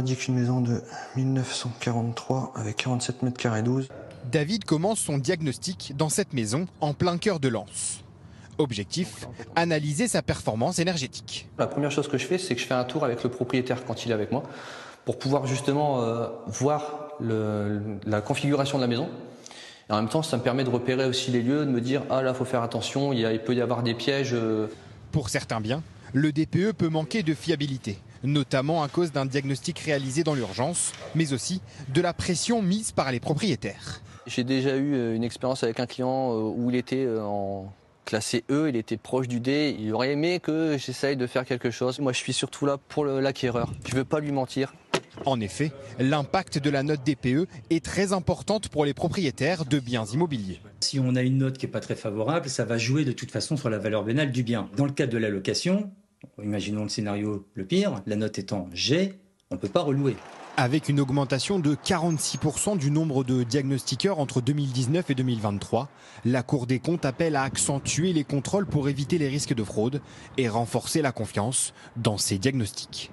Indique une maison de 1943 avec 47 mètres carrés 12. David commence son diagnostic dans cette maison en plein cœur de Lens. Objectif, analyser sa performance énergétique. La première chose que je fais, c'est que je fais un tour avec le propriétaire quand il est avec moi pour pouvoir justement voir la configuration de la maison. Et en même temps, ça me permet de repérer aussi les lieux, de me dire « Ah là, il faut faire attention, il peut y avoir des pièges. » Pour certains biens, le DPE peut manquer de fiabilité, notamment à cause d'un diagnostic réalisé dans l'urgence, mais aussi de la pression mise par les propriétaires. J'ai déjà eu une expérience avec un client où il était en classé E, il était proche du D, il aurait aimé que j'essaye de faire quelque chose. Moi, je suis surtout là pour l'acquéreur, je ne veux pas lui mentir. En effet, l'impact de la note DPE est très importante pour les propriétaires de biens immobiliers. Si on a une note qui n'est pas très favorable, ça va jouer de toute façon sur la valeur vénale du bien. Dans le cadre de la location, imaginons le scénario le pire, la note étant G, on ne peut pas relouer. Avec une augmentation de 46% du nombre de diagnostiqueurs entre 2019 et 2023, la Cour des comptes appelle à accentuer les contrôles pour éviter les risques de fraude et renforcer la confiance dans ces diagnostics.